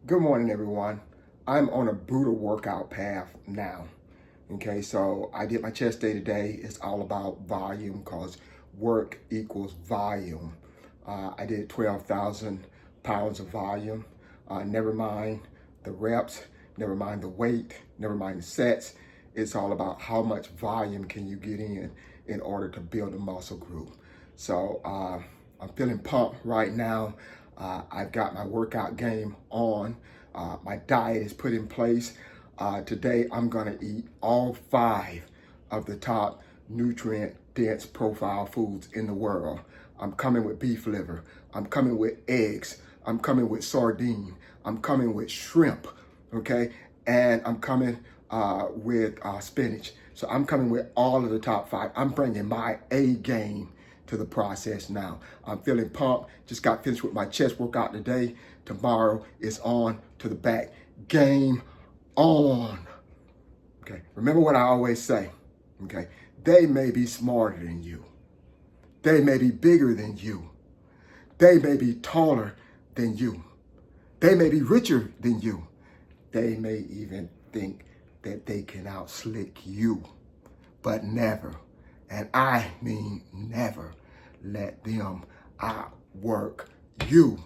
Good morning, everyone. I'm on a brutal workout path now. Okay, so I did my chest day today. It's all about volume because work equals volume. I did 12,000 pounds of volume. Never mind the reps, never mind the weight, never mind the sets. It's all about how much volume can you get in order to build a muscle group. So I'm feeling pumped right now. I've got my workout game on. My diet is put in place. Today, I'm gonna eat all 5 of the top nutrient-dense profile foods in the world. I'm coming with beef liver. I'm coming with eggs. I'm coming with sardine. I'm coming with shrimp, okay? And I'm coming with spinach. So I'm coming with all of the top 5. I'm bringing my A game to the process now. I'm feeling pumped. Just got finished with my chest workout today. Tomorrow is on to the back. Game on. Okay, remember what I always say. Okay, they may be smarter than you. They may be bigger than you. They may be taller than you. They may be richer than you. They may even think that they can outslick you. But never, and I mean never, let them outwork you.